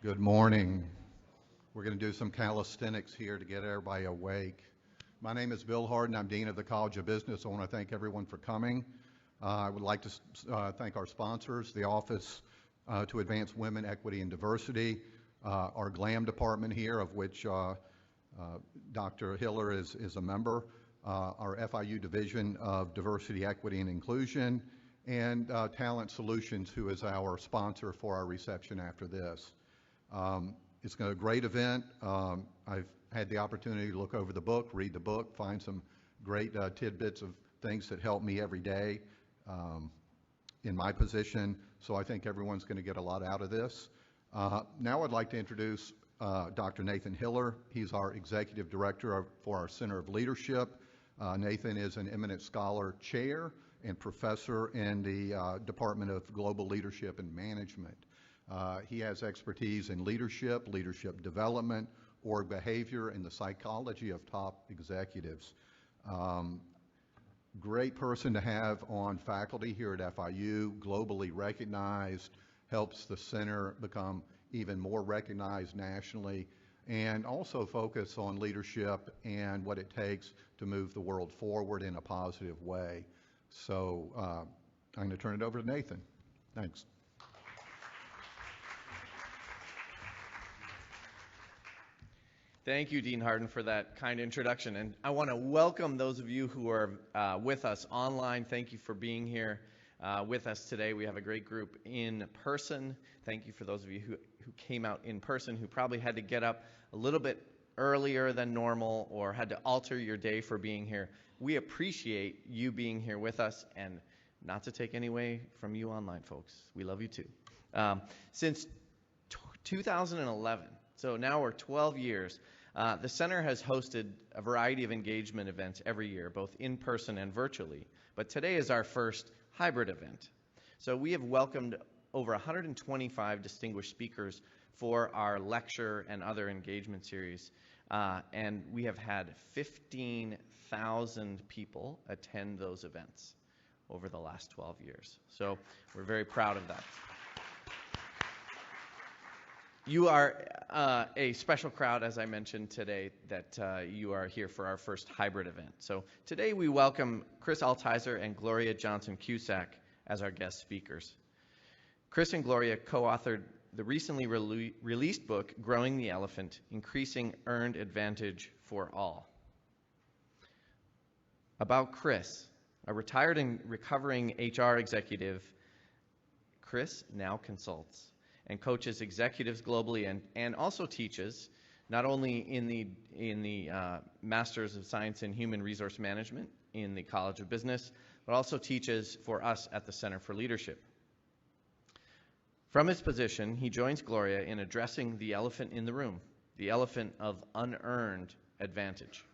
Good morning. We're going to do some calisthenics here to get everybody awake. My name is Bill Harden. I'm Dean of the College of Business. I want to thank everyone for coming. I would like to thank our sponsors, the Office to Advance Women, Equity, and Diversity, our GLAM department here, of which Dr. Hiller is a member, our FIU Division of Diversity, Equity, and Inclusion, and Talent Solutions, who is our sponsor for our reception after this. It's a great event. I've had the opportunity to look over the book, read the book, find some great tidbits of things that help me every day in my position. So I think everyone's going to get a lot out of this. Now I'd like to introduce Dr. Nathan Hiller. He's our Executive Director for our Center of Leadership. Nathan is an eminent scholar chair and professor in the Department of Global Leadership and Management. He has expertise in leadership development, org behavior, and the psychology of top executives. Great person to have on faculty here at FIU, globally recognized, helps the center become even more recognized nationally, and also focus on leadership and what it takes to move the world forward in a positive way. So I'm going to turn it over to Nathan. Thanks. Thank you, Dean Harden, for that kind introduction. And I want to welcome those of you who are with us online. Thank you for being here with us today. We have a great group in person. Thank you for those of you who came out in person, who probably had to get up a little bit earlier than normal or had to alter your day for being here. We appreciate you being here with us, and not to take any away from you online, folks. We love you too. Since 2011, so now we're 12 years, the center has hosted a variety of engagement events every year, both in person and virtually. But today is our first hybrid event. So we have welcomed over 125 distinguished speakers for our lecture and other engagement series. And we have had 15,000 people attend those events over the last 12 years. So we're very proud of that. You are a special crowd, as I mentioned today, that you are here for our first hybrid event. So today we welcome Chris Altizer and Gloria Johnson-Cusack as our guest speakers. Chris and Gloria co-authored the recently released book, Growing the Elephant, Increasing Earned Advantage for All. About Chris, a retired and recovering HR executive, Chris now consults and coaches executives globally, and also teaches not only in the Masters of Science in Human Resource Management in the College of Business, but also teaches for us at the Center for Leadership. From his position, he joins Gloria in addressing the elephant in the room, the elephant of unearned advantage.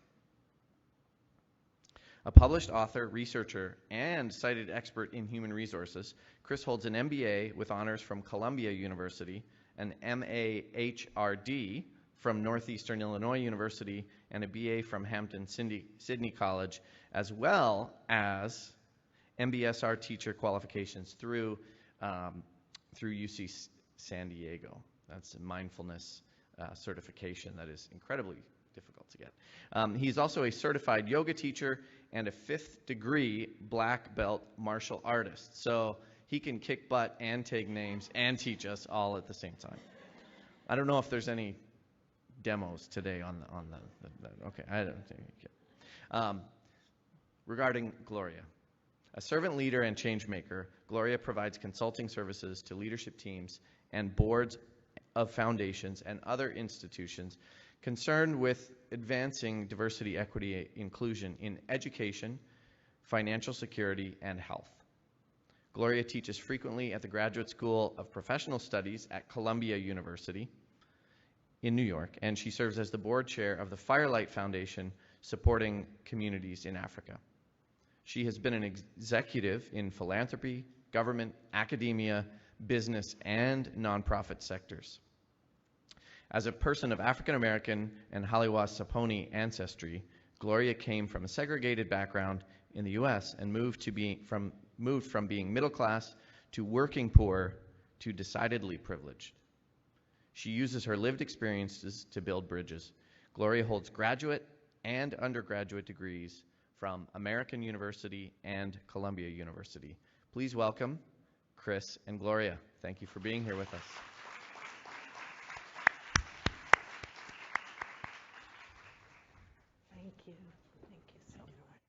A published author, researcher, and cited expert in human resources, Chris holds an MBA with honors from Columbia University, an MA-HRD from Northeastern Illinois University, and a BA from Hampton-Sydney College, as well as MBSR teacher qualifications through UC San Diego. That's a mindfulness certification that is incredibly difficult to get. He's also a certified yoga teacher and a 5th degree black belt martial artist. So he can kick butt and take names and teach us all at the same time. I don't know if there's any demos today on the okay, I don't think you can. Regarding Gloria. A servant leader and change maker, Gloria provides consulting services to leadership teams and boards of foundations and other institutions concerned with advancing diversity, equity, inclusion in education, financial security, and health. Gloria teaches frequently at the Graduate School of Professional Studies at Columbia University in New York, and she serves as the board chair of the Firelight Foundation supporting communities in Africa. She has been an executive in philanthropy, government, academia, business, and nonprofit sectors. As a person of African American and Haliwa-Saponi ancestry, Gloria came from a segregated background in the U.S. and moved from being middle class to working poor to decidedly privileged. She uses her lived experiences to build bridges. Gloria holds graduate and undergraduate degrees from American University and Columbia University. Please welcome Chris and Gloria. Thank you for being here with us. Thank you. Thank you so much.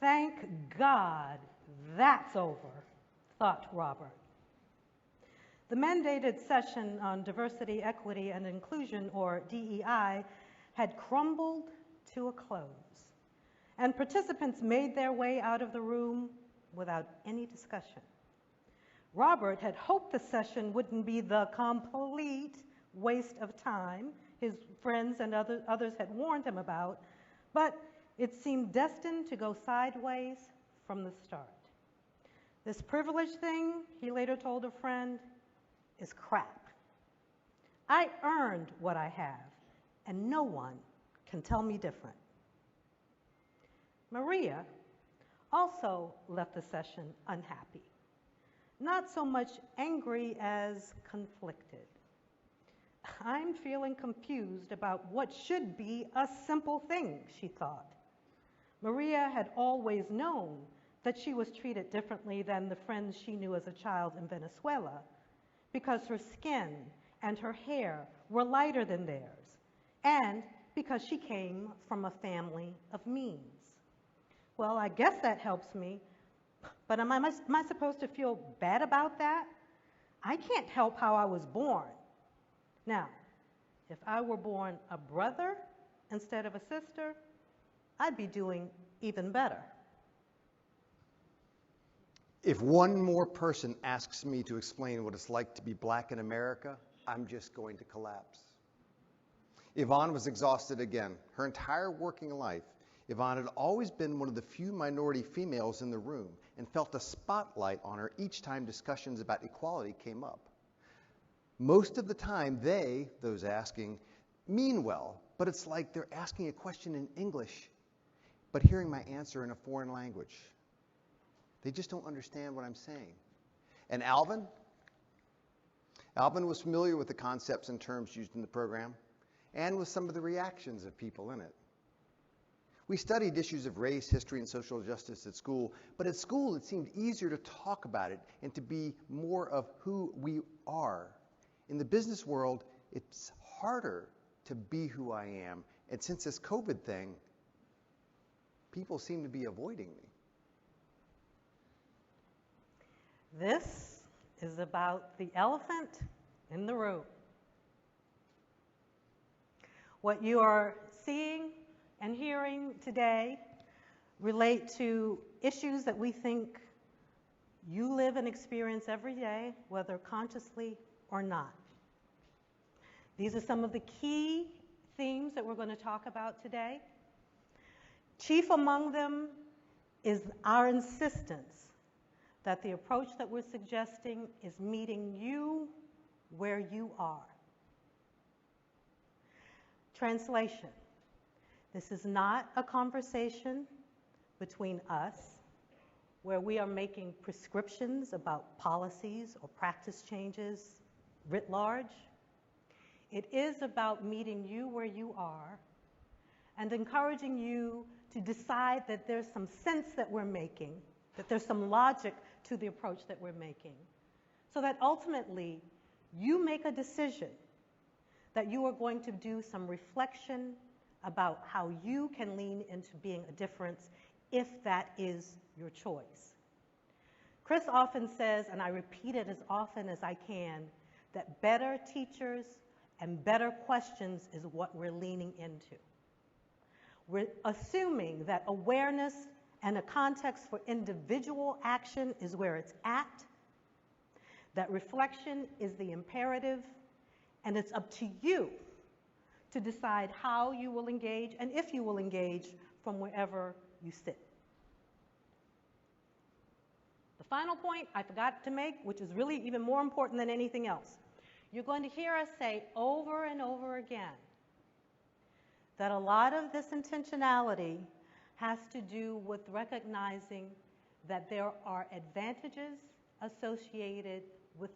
Thank God that's over, thought Robert. The mandated session on diversity, equity, and inclusion, or DEI, had crumbled to a close, and participants made their way out of the room without any discussion. Robert had hoped the session wouldn't be the complete waste of time his friends and others had warned him about, but it seemed destined to go sideways from the start. This privilege thing, he later told a friend, is crap. I earned what I have, and no one can tell me different. Maria also left the session unhappy, not so much angry as conflicted. I'm feeling confused about what should be a simple thing, she thought. Maria had always known that she was treated differently than the friends she knew as a child in Venezuela, because her skin and her hair were lighter than theirs, and because she came from a family of means. Well, I guess that helps me, but am I supposed to feel bad about that? I can't help how I was born. Now, if I were born a brother instead of a sister, I'd be doing even better. If one more person asks me to explain what it's like to be black in America, I'm just going to collapse. Yvonne was exhausted again. Her entire working life, Yvonne had always been one of the few minority females in the room and felt a spotlight on her each time discussions about equality came up. Most of the time, those asking, mean well, but it's like they're asking a question in English, but hearing my answer in a foreign language. They just don't understand what I'm saying. And Alvin was familiar with the concepts and terms used in the program and with some of the reactions of people in it. We studied issues of race, history, and social justice at school, but at school it seemed easier to talk about it and to be more of who we are. In the business world, it's harder to be who I am, and since this COVID thing, people seem to be avoiding me. This is about the elephant in the room. What you are seeing and hearing today relate to issues that we think you live and experience every day, whether consciously or not. These are some of the key themes that we're going to talk about today. Chief among them is our insistence that the approach that we're suggesting is meeting you where you are. Translation: this is not a conversation between us where we are making prescriptions about policies or practice changes writ large. It is about meeting you where you are and encouraging you to decide that there's some sense that we're making, that there's some logic to the approach that we're making, so that ultimately you make a decision that you are going to do some reflection about how you can lean into being a difference if that is your choice. Chris often says, and I repeat it as often as I can, that better teachers and better questions is what we're leaning into. We're assuming that awareness and a context for individual action is where it's at, that reflection is the imperative, and it's up to you to decide how you will engage and if you will engage from wherever you sit. The final point I forgot to make, which is really even more important than anything else, you're going to hear us say over and over again that a lot of this intentionality has to do with recognizing that there are advantages associated with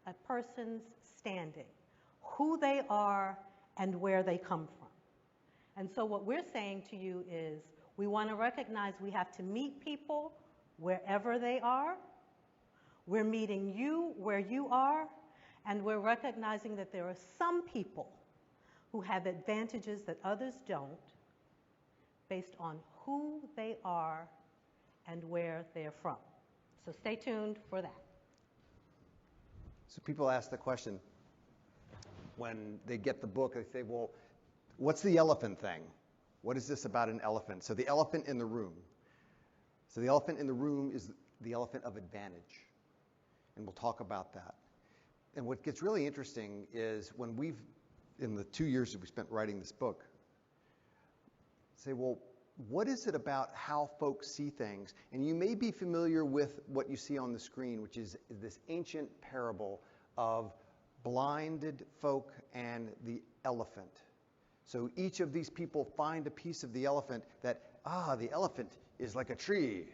a person's standing, who they are and where they come from. And so what we're saying to you is we want to recognize we have to meet people wherever they are. We're meeting you where you are, and we're recognizing that there are some people who have advantages that others don't based on who they are and where they're from. So stay tuned for that. So people ask the question when they get the book, they say, well, what's the elephant thing? What is this about an elephant? So the elephant in the room. So the elephant in the room is the elephant of advantage. And we'll talk about that. And what gets really interesting is when we've, in the 2 years that we spent writing this book, say, well, what is it about how folks see things? And you may be familiar with what you see on the screen, which is this ancient parable of blinded folk and the elephant. So each of these people find a piece of the elephant that, the elephant is like a tree,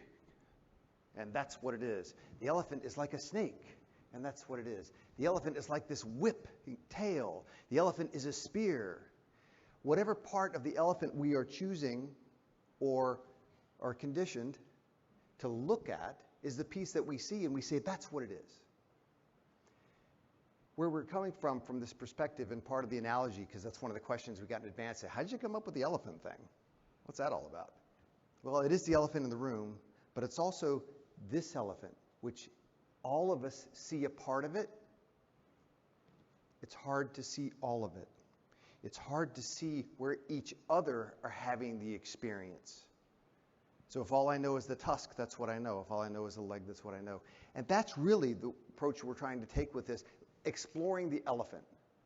and that's what it is. The elephant is like a snake, and that's what it is. The elephant is like this whip tail. The elephant is a spear. Whatever part of the elephant we are choosing or are conditioned to look at is the piece that we see, and we say, that's what it is. Where we're coming from this perspective, and part of the analogy, because that's one of the questions we got in advance, how did you come up with the elephant thing? What's that all about? Well, it is the elephant in the room, but it's also this elephant, which all of us see a part of it. It's hard to see all of it. It's hard to see where each other are having the experience. So if all I know is the tusk, that's what I know. If all I know is the leg, that's what I know. And that's really the approach we're trying to take with this, exploring the elephant.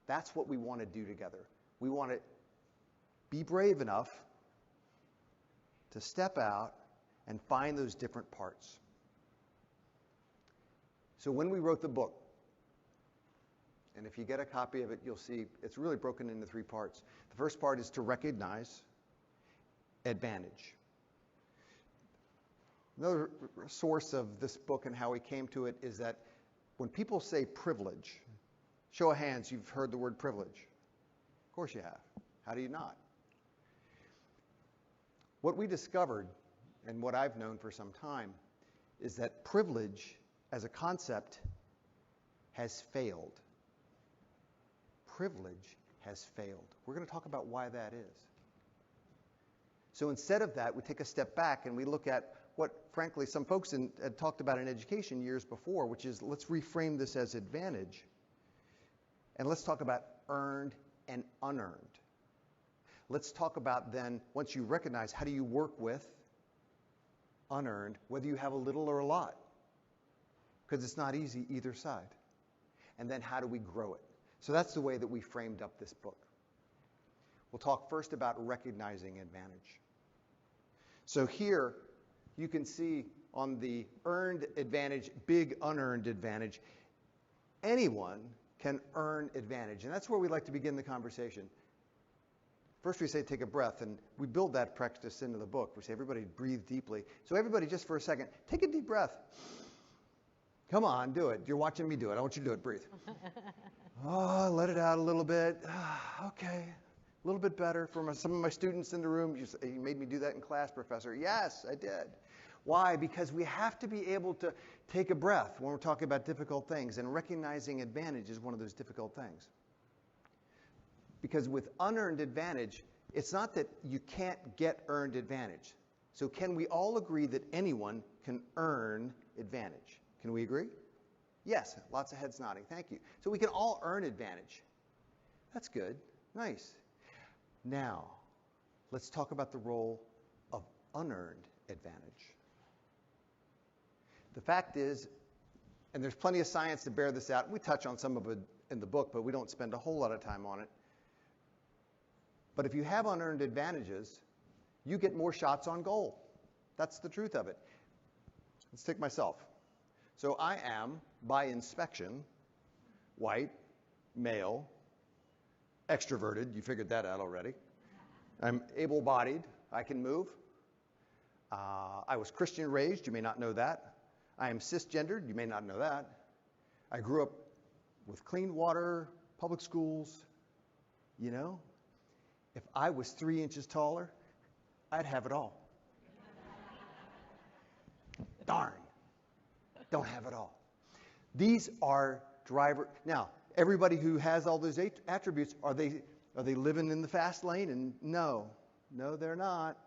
That's what we want to do together. We want to be brave enough to step out and find those different parts. So when we wrote the book, and if you get a copy of it, you'll see it's really broken into 3 parts. The first part is to recognize advantage. Another source of this book and how we came to it is that when people say privilege, show of hands, you've heard the word privilege. Of course you have. How do you not? What we discovered, and what I've known for some time, is that privilege as a concept has failed. Privilege has failed. We're going to talk about why that is. So instead of that, we take a step back and we look at what, frankly, some folks had talked about in education years before, which is let's reframe this as advantage. And let's talk about earned and unearned. Let's talk about then, once you recognize, how do you work with unearned, whether you have a little or a lot? Because it's not easy either side. And then how do we grow it? So that's the way that we framed up this book. We'll talk first about recognizing advantage. So here you can see on the earned advantage, big unearned advantage, anyone can earn advantage. And that's where we like to begin the conversation. First we say take a breath, and we build that practice into the book. We say everybody breathe deeply. So everybody just for a second, take a deep breath. Come on, do it. You're watching me do it. I want you to do it. Breathe. Let it out a little bit. Okay. A little bit better. For some of my students in the room, you made me do that in class, Professor. Yes, I did. Why? Because we have to be able to take a breath when we're talking about difficult things, and recognizing advantage is one of those difficult things. Because with unearned advantage, it's not that you can't get earned advantage. So can we all agree that anyone can earn advantage? Can we agree? Yes, lots of heads nodding. Thank you. So we can all earn advantage. That's good. Nice. Now, let's talk about the role of unearned advantage. The fact is, and there's plenty of science to bear this out. We touch on some of it in the book, but we don't spend a whole lot of time on it. But if you have unearned advantages, you get more shots on goal. That's the truth of it. Let's take myself. So I am, by inspection, white, male, extroverted. You figured that out already. I'm able-bodied. I can move. I was Christian raised. You may not know that. I am cisgendered. You may not know that. I grew up with clean water, public schools. You know, if I was 3 inches taller, I'd have it all. Darn. Don't have it all. These are driver. Now, everybody who has all those attributes, are they living in the fast lane? And no, they're not.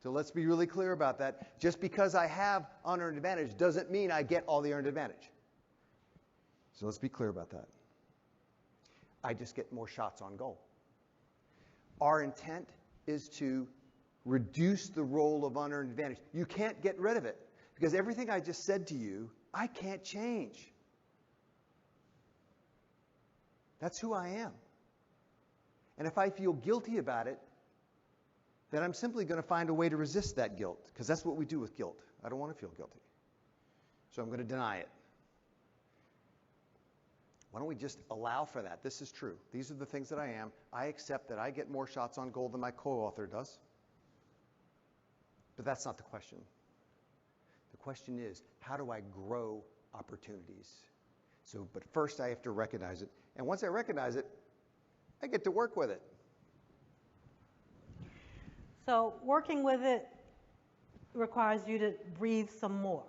So let's be really clear about that. Just because I have unearned advantage doesn't mean I get all the earned advantage. So let's be clear about that. I just get more shots on goal. Our intent is to reduce the role of unearned advantage. You can't get rid of it, because everything I just said to you, I can't change. That's who I am. And if I feel guilty about it, then I'm simply going to find a way to resist that guilt, because that's what we do with guilt. I don't want to feel guilty. So I'm going to deny it. Why don't we just allow for that? This is true. These are the things that I am. I accept that I get more shots on goal than my co-author does. But that's not the question. The question is, how do I grow opportunities? But first I have to recognize it. And once I recognize it, I get to work with it. So working with it requires you to breathe some more.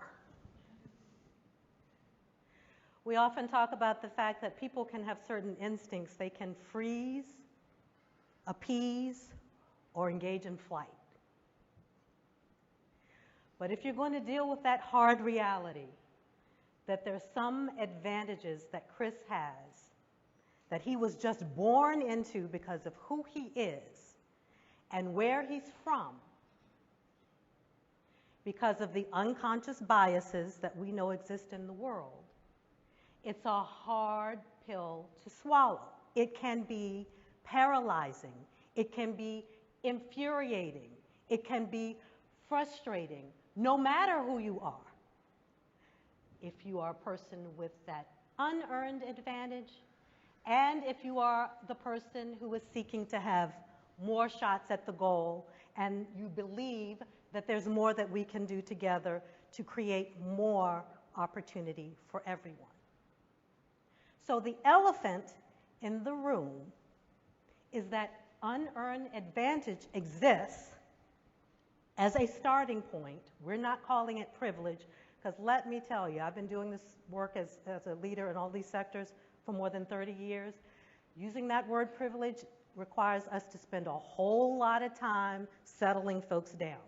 We often talk about the fact that people can have certain instincts. They can freeze, appease, or engage in flight. But if you're going to deal with that hard reality, that there's some advantages that Chris has, that he was just born into because of who he is and where he's from, because of the unconscious biases that we know exist in the world, it's a hard pill to swallow. It can be paralyzing. It can be infuriating. It can be frustrating, no matter who you are. If you are a person with that unearned advantage, and if you are the person who is seeking to have more shots at the goal, and you believe that there's more that we can do together to create more opportunity for everyone. So the elephant in the room is that unearned advantage exists as a starting point. We're not calling it privilege, because let me tell you, I've been doing this work as a leader in all these sectors for more than 30 years. Using that word privilege requires us to spend a whole lot of time settling folks down.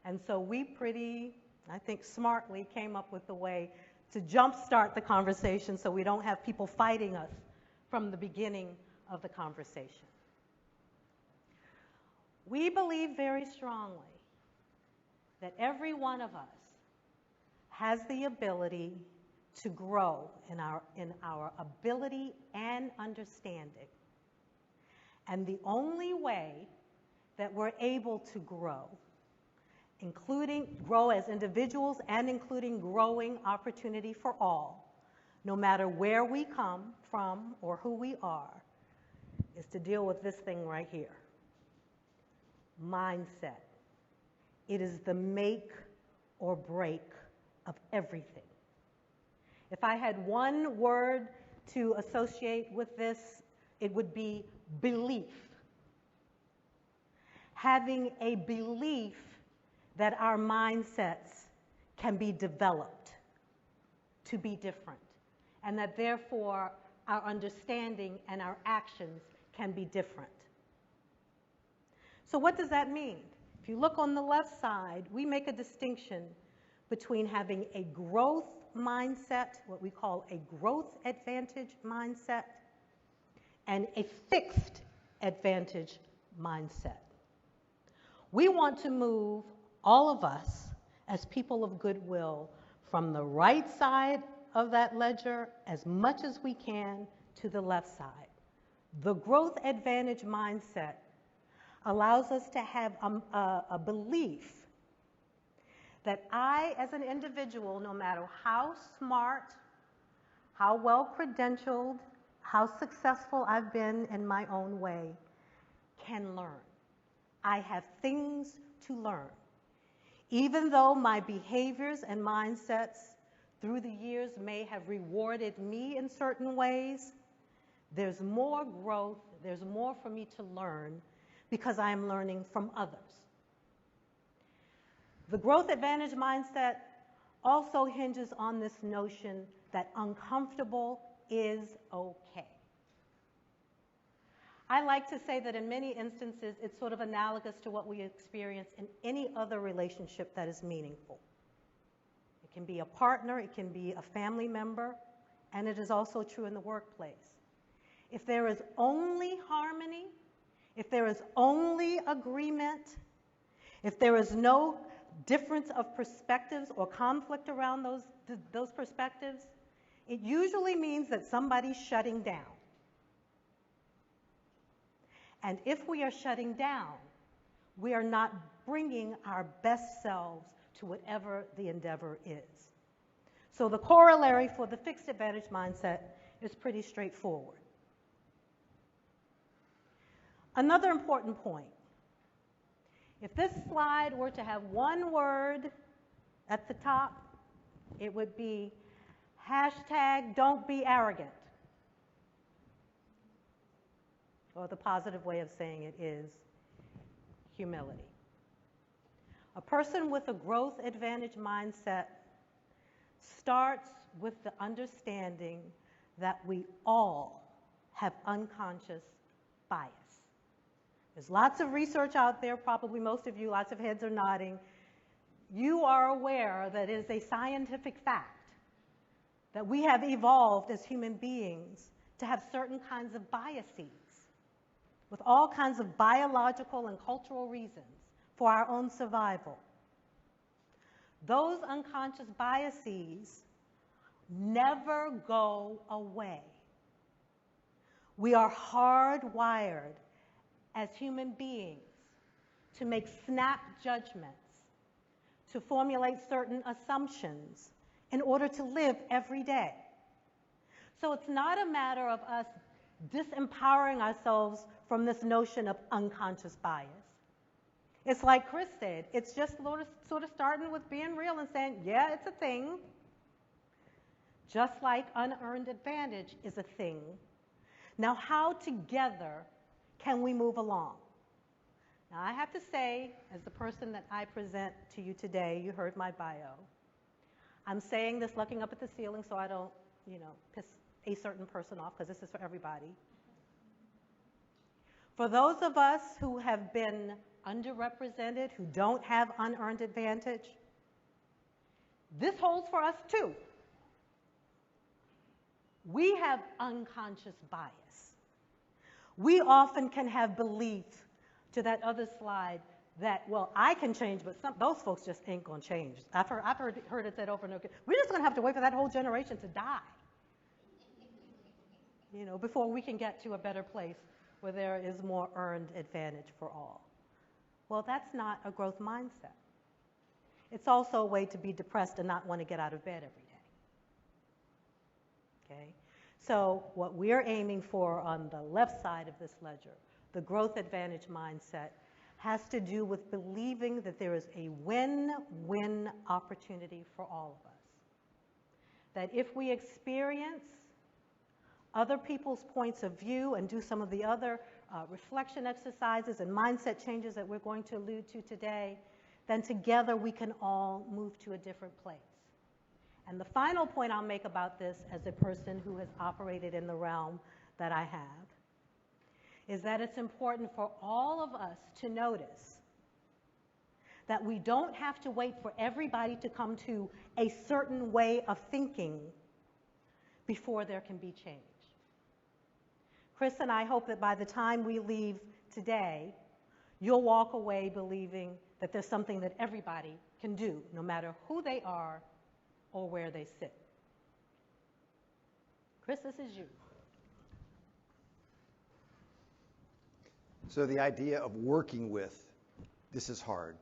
And so we I think smartly came up with a way to jumpstart the conversation so we don't have people fighting us from the beginning of the conversation. We believe very strongly that every one of us has the ability to grow in our ability and understanding. And the only way that we're able to grow, including grow as individuals and including growing opportunity for all, no matter where we come from or who we are, is to deal with this thing right here. Mindset. It is the make or break of everything. If I had one word to associate with this, it would be belief. Having a belief that our mindsets can be developed to be different, and that therefore our understanding and our actions can be different. So what does that mean? If you look on the left side, we make a distinction between having a growth mindset, what we call a growth advantage mindset, and a fixed advantage mindset. We want to move all of us as people of goodwill from the right side of that ledger as much as we can to the left side. The growth advantage mindset allows us to have a belief that I, as an individual, no matter how smart, how well credentialed, how successful I've been in my own way, can learn. I have things to learn. Even though my behaviors and mindsets through the years may have rewarded me in certain ways, there's more growth, there's more for me to learn because I am learning from others. The growth advantage mindset also hinges on this notion that uncomfortable is okay. I like to say that in many instances, it's sort of analogous to what we experience in any other relationship that is meaningful. It can be a partner, it can be a family member, and it is also true in the workplace. If there is only harmony, if there is only agreement, if there is no difference of perspectives or conflict around those perspectives, it usually means that somebody's shutting down. And if we are shutting down, we are not bringing our best selves to whatever the endeavor is. So the corollary for the fixed advantage mindset is pretty straightforward. Another important point. If this slide were to have one word at the top, it would be hashtag don't be arrogant. Or the positive way of saying it is humility. A person with a growth advantage mindset starts with the understanding that we all have unconscious bias. There's lots of research out there, probably most of you, lots of heads are nodding. You are aware that it is a scientific fact that we have evolved as human beings to have certain kinds of biases with all kinds of biological and cultural reasons for our own survival. Those unconscious biases never go away. We are hardwired as human beings to make snap judgments, to formulate certain assumptions in order to live every day. So it's not a matter of us disempowering ourselves from this notion of unconscious bias. It's like Chris said, it's just sort of starting with being real and saying, yeah, it's a thing. Just like unearned advantage is a thing. Now, how together can we move along? Now, I have to say, as the person that I present to you today, you heard my bio. I'm saying this looking up at the ceiling so I don't, piss a certain person off, because this is for everybody. For those of us who have been underrepresented, who don't have unearned advantage, this holds for us too. We have unconscious bias. We often can have belief, to that other slide, that, well, I can change, but those folks just ain't going to change. I've heard it said over and over again, we're just going to have to wait for that whole generation to die, before we can get to a better place where there is more earned advantage for all. Well, that's not a growth mindset. It's also a way to be depressed and not want to get out of bed every day. Okay? So what we're aiming for on the left side of this ledger, the growth advantage mindset, has to do with believing that there is a win-win opportunity for all of us. That if we experience other people's points of view and do some of the other reflection exercises and mindset changes that we're going to allude to today, then together we can all move to a different place. And the final point I'll make about this, as a person who has operated in the realm that I have, is that it's important for all of us to notice that we don't have to wait for everybody to come to a certain way of thinking before there can be change. Chris and I hope that by the time we leave today, you'll walk away believing that there's something that everybody can do, no matter who they are or where they sit. Chris, this is you. So the idea of working with, this is hard.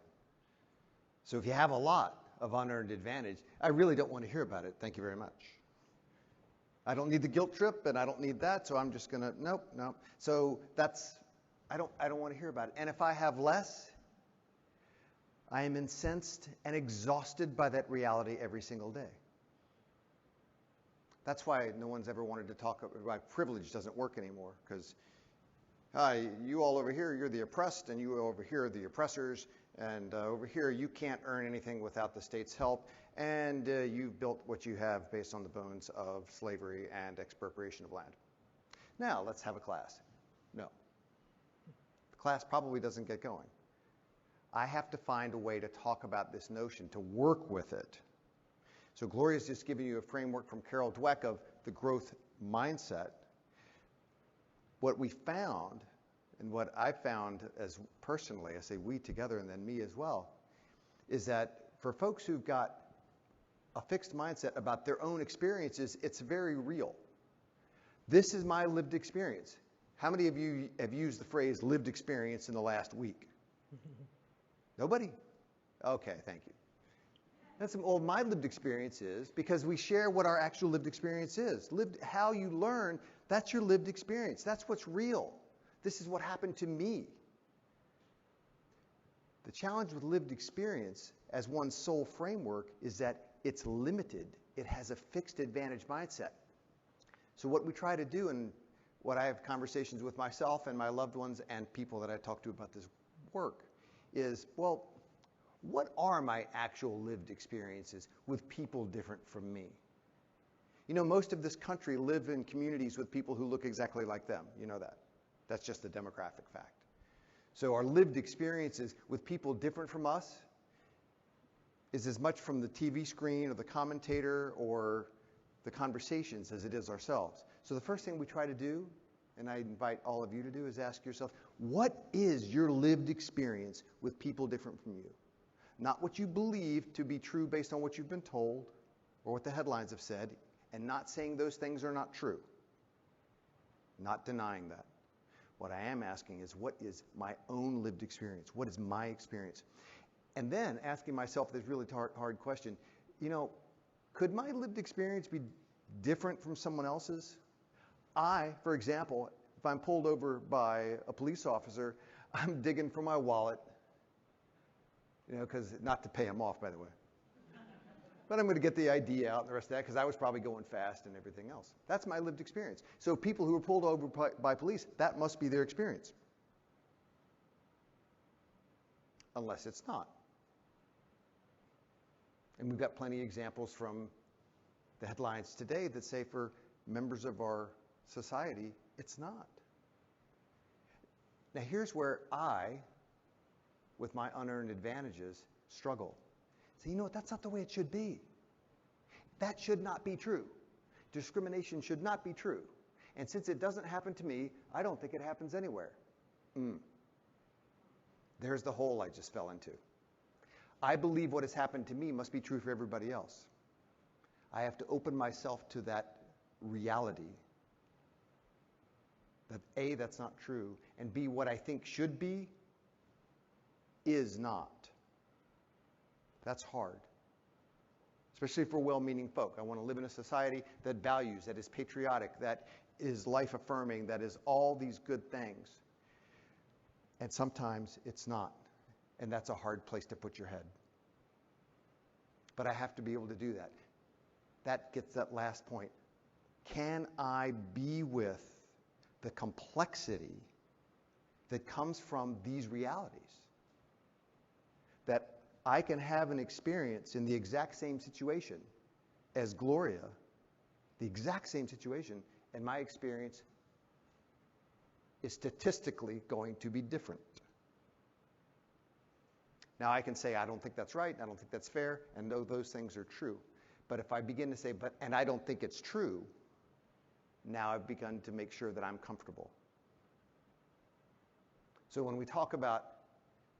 So if you have a lot of unearned advantage, I really don't want to hear about it. Thank you very much. I don't need the guilt trip, and I don't need that, so I'm just gonna, nope. So that's, I don't want to hear about it. And if I have less, I am incensed and exhausted by that reality every single day. That's why no one's ever wanted to talk about why privilege doesn't work anymore, because you all over here, you're the oppressed, and you over here are the oppressors, and over here you can't earn anything without the state's help, and you've built what you have based on the bones of slavery and expropriation of land. Now, let's have a class. No. The class probably doesn't get going. I have to find a way to talk about this notion, to work with it. So Gloria's just giving you a framework from Carol Dweck of the growth mindset. What we found, and what I found as personally, I say we together and then me as well, is that for folks who've got a fixed mindset about their own experiences, it's very real. This is my lived experience. How many of you have used the phrase lived experience in the last week? Nobody? Okay, thank you. That's my lived experience is, because we share what our actual lived experience is. How you learn, that's your lived experience. That's what's real. This is what happened to me. The challenge with lived experience as one's sole framework is that it's limited. It has a fixed advantage mindset. So what we try to do, and what I have conversations with myself and my loved ones and people that I talk to about this work, is, well, what are my actual lived experiences with people different from me? You know, most of this country live in communities with people who look exactly like them. You know that. That's just a demographic fact. So our lived experiences with people different from us is as much from the TV screen or the commentator or the conversations as it is ourselves. So the first thing we try to do, and I invite all of you to do, is ask yourself, what is your lived experience with people different from you? Not what you believe to be true based on what you've been told or what the headlines have said, and not saying those things are not true. Not denying that. What I am asking is, what is my own lived experience? What is my experience? And then asking myself this really hard question, you know, could my lived experience be different from someone else's? For example, if I'm pulled over by a police officer, I'm digging for my wallet, you know, because not to pay him off, by the way. But I'm going to get the ID out and the rest of that, because I was probably going fast and everything else. That's my lived experience. So people who are pulled over by police, that must be their experience. Unless it's not. And we've got plenty of examples from the headlines today that say for members of our society, it's not. Now here's where I, with my unearned advantages, struggle. So you know what, that's not the way it should be. That should not be true. Discrimination should not be true. And since it doesn't happen to me, I don't think it happens anywhere. There's the hole I just fell into. I believe what has happened to me must be true for everybody else. I have to open myself to that reality. That A, that's not true, and B, what I think should be is not. That's hard. Especially for well-meaning folk. I want to live in a society that values, that is patriotic, that is life-affirming, that is all these good things. And sometimes it's not. And that's a hard place to put your head. But I have to be able to do that. That gets that last point. Can I be with the complexity that comes from these realities? That I can have an experience in the exact same situation as Gloria, the exact same situation, and my experience is statistically going to be different. Now I can say, I don't think that's right, I don't think that's fair, and no, those things are true. But if I begin to say, and I don't think it's true, now I've begun to make sure that I'm comfortable. So when we talk about,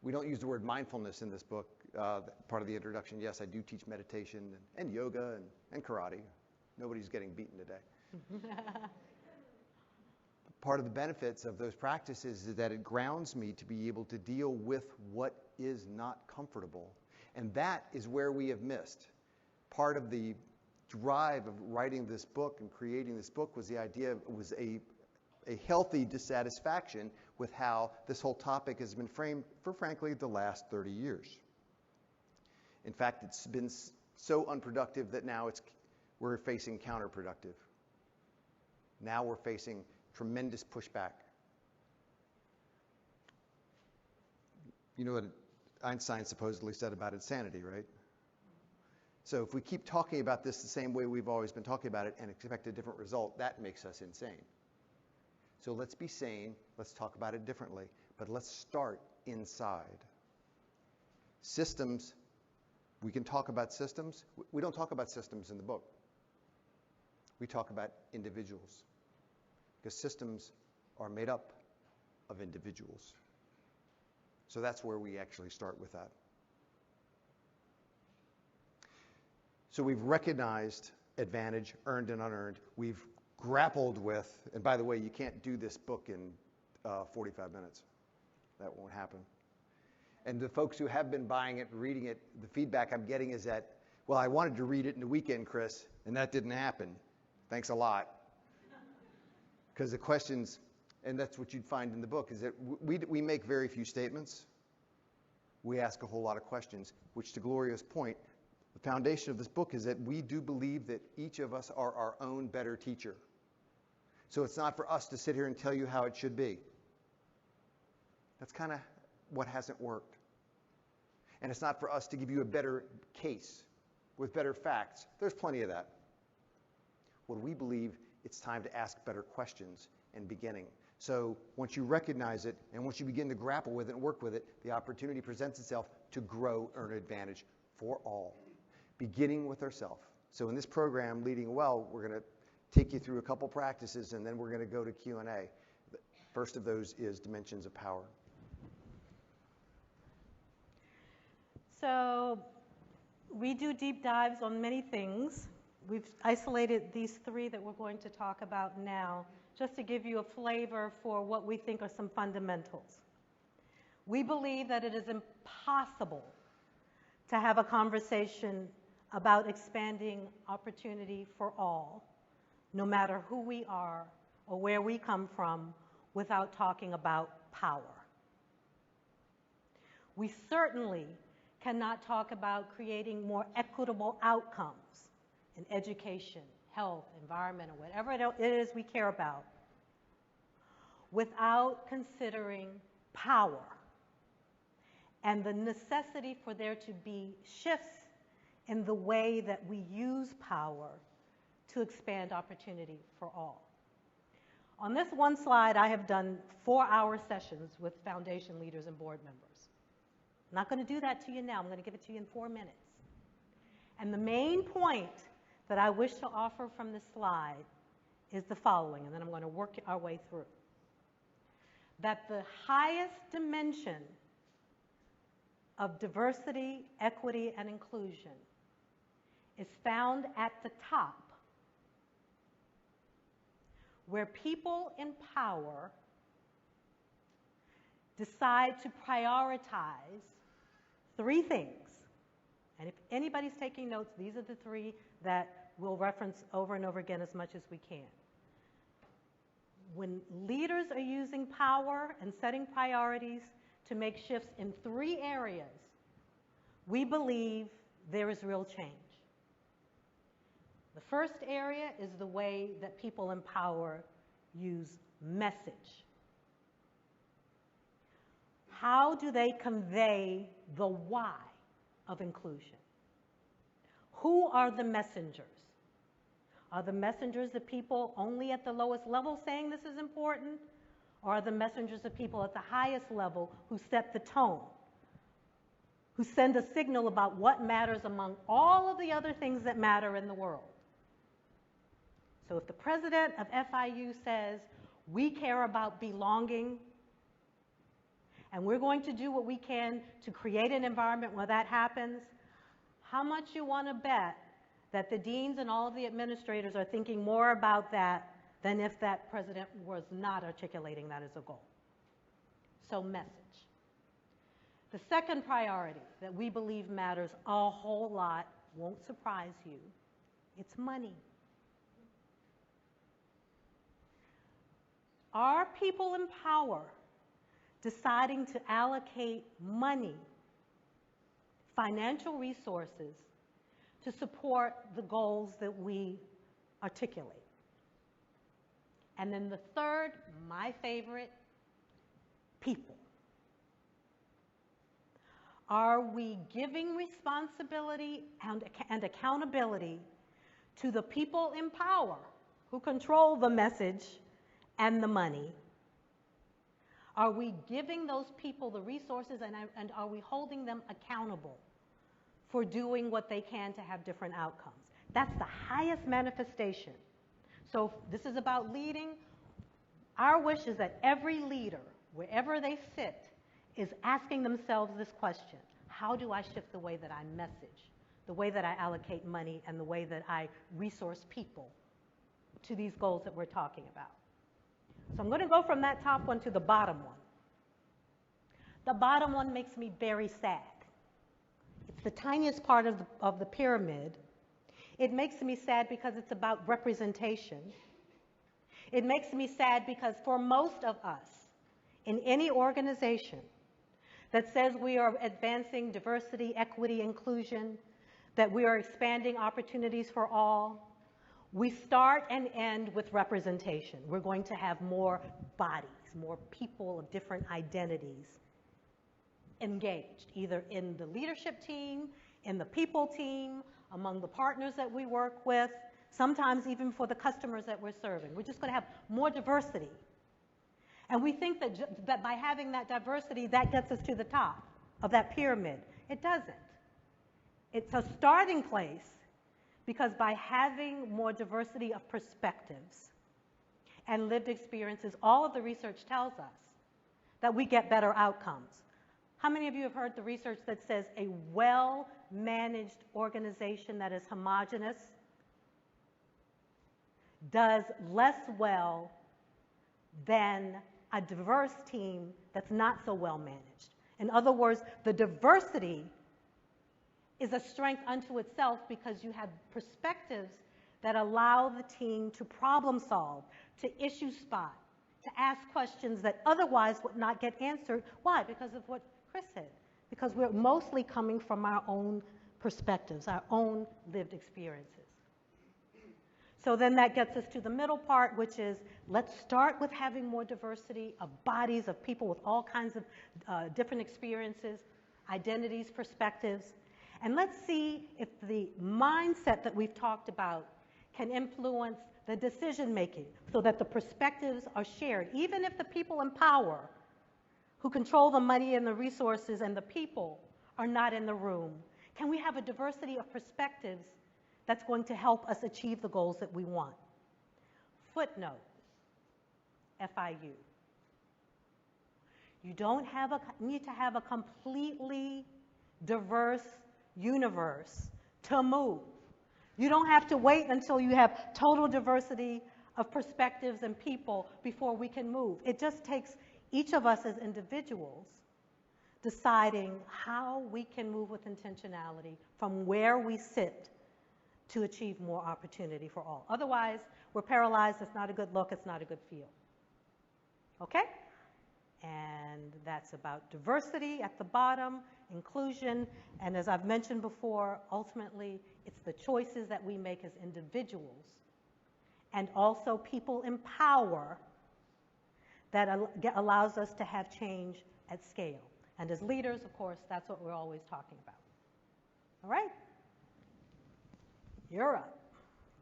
we don't use the word mindfulness in this book, part of the introduction. Yes, I do teach meditation and yoga and karate. Nobody's getting beaten today. Part of the benefits of those practices is that it grounds me to be able to deal with what is not comfortable. And that is where we have missed. Part of the drive of writing this book and creating this book was the idea, was a healthy dissatisfaction with how this whole topic has been framed for, frankly, the last 30 years. In fact, it's been so unproductive that now we're facing counterproductive. Now we're facing tremendous pushback. You know what Einstein supposedly said about insanity, right? So if we keep talking about this the same way we've always been talking about it and expect a different result, that makes us insane. So let's be sane, let's talk about it differently, but let's start inside. Systems, we can talk about systems. We don't talk about systems in the book. We talk about individuals, because systems are made up of individuals. So that's where we actually start with that. So we've recognized advantage, earned and unearned. We've grappled with, and by the way, you can't do this book in 45 minutes. That won't happen. And the folks who have been buying it and reading it, the feedback I'm getting is that, well, I wanted to read it in the weekend, Chris, and that didn't happen. Thanks a lot. Because the questions, and that's what you'd find in the book, is that we make very few statements. We ask a whole lot of questions, which to Gloria's point, the foundation of this book is that we do believe that each of us are our own better teacher. So it's not for us to sit here and tell you how it should be. That's kind of what hasn't worked. And it's not for us to give you a better case with better facts. There's plenty of that. What we believe, it's time to ask better questions and beginning. So once you recognize it and once you begin to grapple with it and work with it, the opportunity presents itself to grow, earn advantage for all, beginning with ourselves. So in this program, Leading Well, we're going to take you through a couple practices and then we're going to go to Q&A. The first of those is dimensions of power. So we do deep dives on many things. We've isolated these three that we're going to talk about now, just to give you a flavor for what we think are some fundamentals. We believe that it is impossible to have a conversation about expanding opportunity for all, no matter who we are or where we come from, without talking about power. We certainly cannot talk about creating more equitable outcomes in education, health, environment, or whatever it is we care about, without considering power and the necessity for there to be shifts in the way that we use power to expand opportunity for all. On this one slide, I have done 4-hour sessions with foundation leaders and board members. I'm not going to do that to you now. I'm going to give it to you in 4 minutes. And the main point that I wish to offer from this slide is the following, and then I'm going to work our way through. That the highest dimension of diversity, equity, and inclusion is found at the top, where people in power decide to prioritize 3 things. And if anybody's taking notes, these are the 3 that we'll reference over and over again as much as we can. When leaders are using power and setting priorities to make shifts in 3 areas, we believe there is real change. The first area is the way that people in power use message. How do they convey the why of inclusion? Who are the messengers? Are the messengers the people only at the lowest level saying this is important? Or are the messengers the people at the highest level who set the tone, who send a signal about what matters among all of the other things that matter in the world? So if the president of FIU says, we care about belonging, and we're going to do what we can to create an environment where that happens, how much you want to bet that the deans and all of the administrators are thinking more about that than if that president was not articulating that as a goal? So message. The second priority that we believe matters a whole lot, won't surprise you, it's money. Are people in power deciding to allocate money financial resources to support the goals that we articulate. And then the third, my favorite, people. Are we giving responsibility and accountability to the people in power who control the message and the money? Are we giving those people the resources and are we holding them accountable for doing what they can to have different outcomes? That's the highest manifestation. So this is about leading. Our wish is that every leader, wherever they sit, is asking themselves this question: how do I shift the way that I message, the way that I allocate money, and the way that I resource people to these goals that we're talking about? So I'm going to go from that top one to the bottom one. The bottom one makes me very sad. It's the tiniest part of the pyramid. It makes me sad because it's about representation. It makes me sad because for most of us, in any organization that says we are advancing diversity, equity, inclusion, that we are expanding opportunities for all, we start and end with representation. We're going to have more bodies, more people of different identities engaged, either in the leadership team, in the people team, among the partners that we work with, sometimes even for the customers that we're serving. We're just going to have more diversity. And we think that by having that diversity, that gets us to the top of that pyramid. It doesn't. It's a starting place, because by having more diversity of perspectives and lived experiences, all of the research tells us that we get better outcomes. How many of you have heard the research that says a well-managed organization that is homogeneous does less well than a diverse team that's not so well managed? In other words, the diversity is a strength unto itself because you have perspectives that allow the team to problem solve, to issue spot, to ask questions that otherwise would not get answered. Why? Because of what Chris said. Because we're mostly coming from our own perspectives, our own lived experiences. So then that gets us to the middle part, which is let's start with having more diversity of bodies, of people with all kinds of different experiences, identities, perspectives. And let's see if the mindset that we've talked about can influence the decision making so that the perspectives are shared. Even if the people in power who control the money and the resources and the people are not in the room, can we have a diversity of perspectives that's going to help us achieve the goals that we want? Footnote, FIU. You don't need to have a completely diverse universe to move. You don't have to wait until you have total diversity of perspectives and people before we can move. It just takes each of us as individuals deciding how we can move with intentionality from where we sit to achieve more opportunity for all. Otherwise, we're paralyzed. It's not a good look. It's not a good feel. Okay? And that's about diversity at the bottom, inclusion, and as I've mentioned before, ultimately, it's the choices that we make as individuals and also people in power that allows us to have change at scale. And as leaders, of course, that's what we're always talking about. All right? You're up.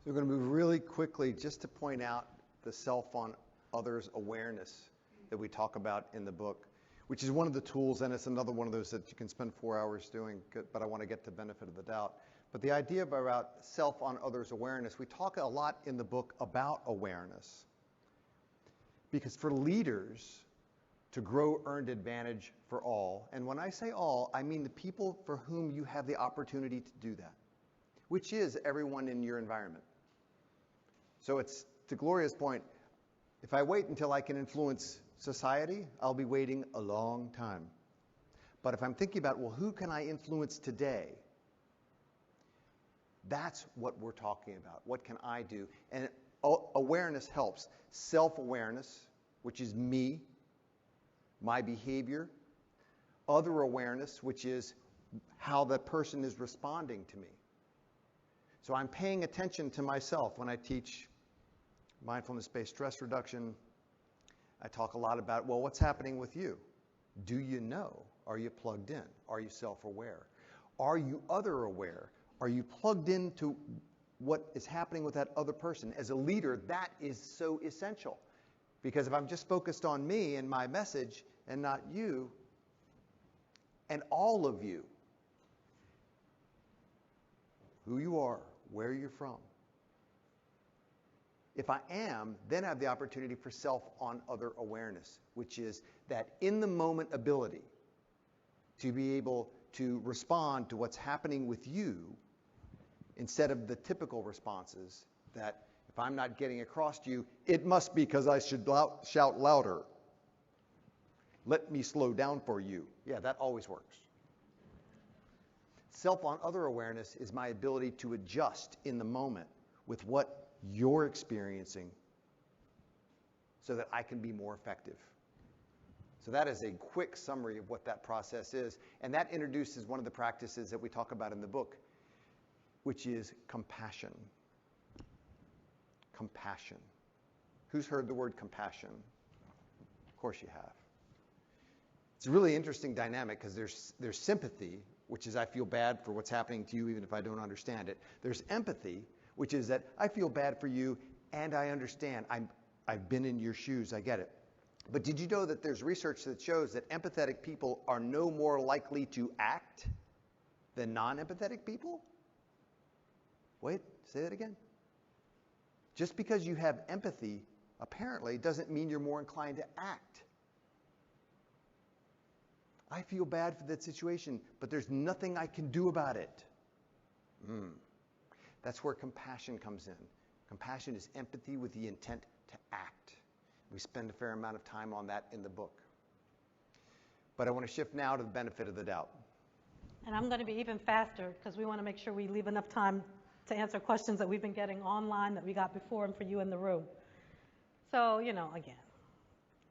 So we're going to move really quickly just to point out the self on others awareness that we talk about in the book, which is one of the tools, and it's another one of those that you can spend 4 hours doing, but I want to get the benefit of the doubt. But the idea about self on others awareness, we talk a lot in the book about awareness. Because for leaders to grow earned advantage for all, and when I say all, I mean the people for whom you have the opportunity to do that, which is everyone in your environment. So it's, to Gloria's point, if I wait until I can influence society, I'll be waiting a long time. But if I'm thinking about, well, who can I influence today? That's what we're talking about. What can I do? And awareness helps. Self-awareness, which is me, my behavior. Other awareness, which is how that person is responding to me. So I'm paying attention to myself when I teach mindfulness-based stress reduction. I talk a lot about, well, what's happening with you? Do you know? Are you plugged in? Are you self-aware? Are you other-aware? Are you plugged into what is happening with that other person? As a leader, that is so essential. Because if I'm just focused on me and my message and not you and all of you, who you are, where you're from. If I am, then I have the opportunity for self-on-other awareness, which is that in-the-moment ability to be able to respond to what's happening with you instead of the typical responses that if I'm not getting across to you, it must be because I should shout louder. Let me slow down for you. Yeah, that always works. Self-on-other awareness is my ability to adjust in the moment with what you're experiencing so that I can be more effective. So that is a quick summary of what that process is. And that introduces one of the practices that we talk about in the book, which is compassion. Compassion. Who's heard the word compassion? Of course you have. It's a really interesting dynamic because there's sympathy, which is I feel bad for what's happening to you even if I don't understand it. There's empathy, which is that I feel bad for you and I understand. I've been in your shoes, I get it. But did you know that there's research that shows that empathetic people are no more likely to act than non-empathetic people? Wait, say that again. Just because you have empathy, apparently, doesn't mean you're more inclined to act. I feel bad for that situation, but there's nothing I can do about it. That's where compassion comes in. Compassion is empathy with the intent to act. We spend a fair amount of time on that in the book. But I want to shift now to the benefit of the doubt. And I'm going to be even faster because we want to make sure we leave enough time to answer questions that we've been getting online that we got before and for you in the room. So, again,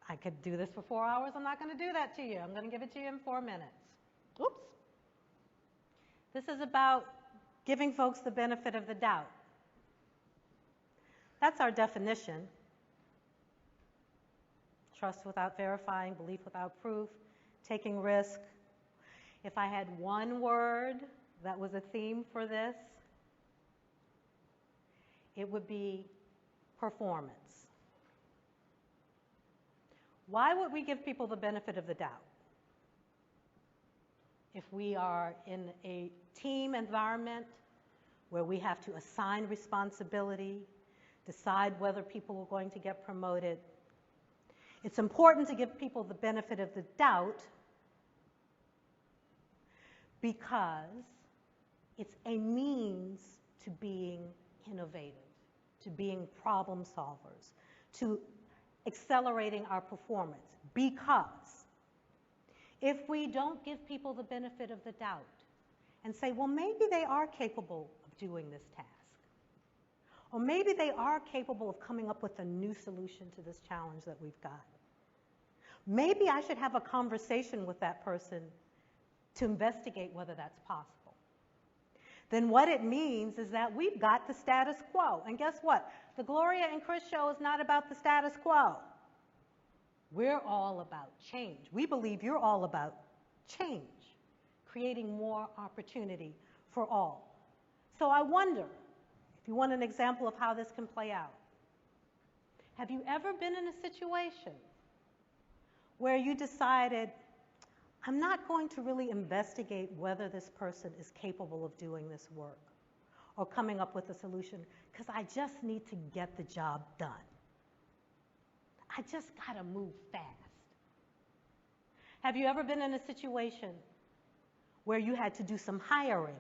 I could do this for 4 hours. I'm not going to do that to you. I'm going to give it to you in 4 minutes. Oops. This is about giving folks the benefit of the doubt. That's our definition. Trust without verifying, belief without proof, taking risk. If I had one word that was a theme for this, it would be performance. Why would we give people the benefit of the doubt? If we are in a team environment where we have to assign responsibility, decide whether people are going to get promoted, it's important to give people the benefit of the doubt because it's a means to being innovative, to being problem solvers, to accelerating our performance. Because if we don't give people the benefit of the doubt and say, well, maybe they are capable of doing this task, or maybe they are capable of coming up with a new solution to this challenge that we've got. Maybe I should have a conversation with that person to investigate whether that's possible. Then what it means is that we've got the status quo. And guess what? The Gloria and Chris show is not about the status quo. We're all about change. We believe you're all about change, creating more opportunity for all. So I wonder, if you want an example of how this can play out, have you ever been in a situation where you decided, I'm not going to really investigate whether this person is capable of doing this work or coming up with a solution because I just need to get the job done. I just got to move fast. Have you ever been in a situation where you had to do some hiring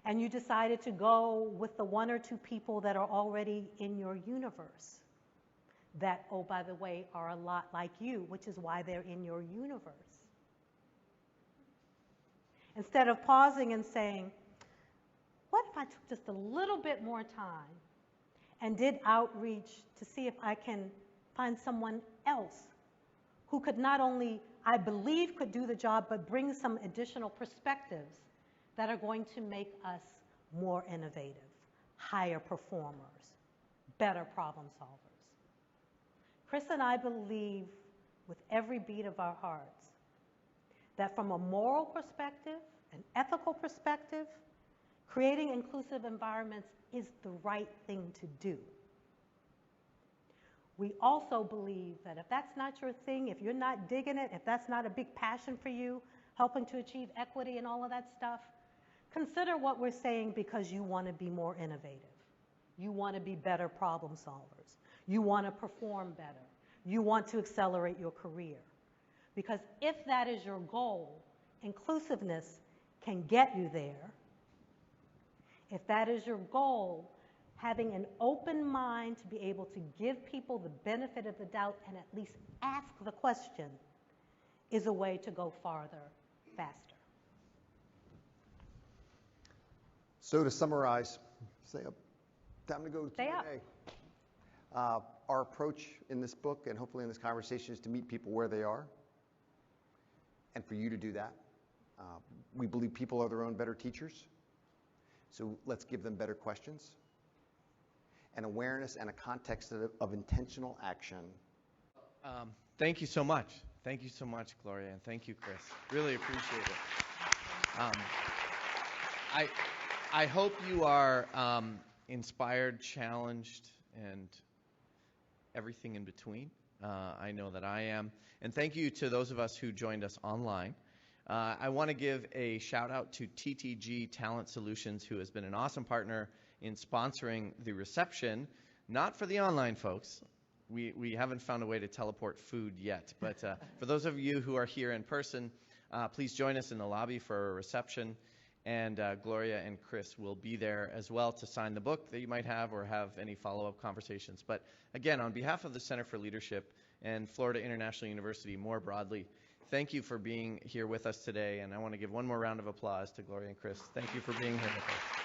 and you decided to go with the one or two people that are already in your universe that, oh, by the way, are a lot like you, which is why they're in your universe? Instead of pausing and saying, what if I took just a little bit more time and did outreach to see if I can find someone else who could not only I believe could do the job, but bring some additional perspectives that are going to make us more innovative, higher performers, better problem solvers. Chris and I believe with every beat of our hearts that from a moral perspective, an ethical perspective, creating inclusive environments is the right thing to do. We also believe that if that's not your thing, if you're not digging it, if that's not a big passion for you, helping to achieve equity and all of that stuff, consider what we're saying because you want to be more innovative. You want to be better problem solvers. You want to perform better. You want to accelerate your career. Because if that is your goal, inclusiveness can get you there. If that is your goal, having an open mind to be able to give people the benefit of the doubt and at least ask the question is a way to go farther, faster. So to summarize, stay up. Time to go to Stay up. Q&A. Our approach in this book and hopefully in this conversation is to meet people where they are and for you to do that. We believe people are their own better teachers, so let's give them better questions. And awareness and a context of intentional action. Thank you so much. Thank you so much, Gloria, and thank you, Chris. Really appreciate it. I hope you are inspired, challenged, and everything in between. I know that I am. And thank you to those of us who joined us online. I want to give a shout out to TTG Talent Solutions, who has been an awesome partner in sponsoring the reception, not for the online folks. We haven't found a way to teleport food yet, but for those of you who are here in person, please join us in the lobby for a reception, and Gloria and Chris will be there as well to sign the book that you might have or have any follow-up conversations. But again, on behalf of the Center for Leadership and Florida International University more broadly, thank you for being here with us today, and I want to give one more round of applause to Gloria and Chris. Thank you for being here with us.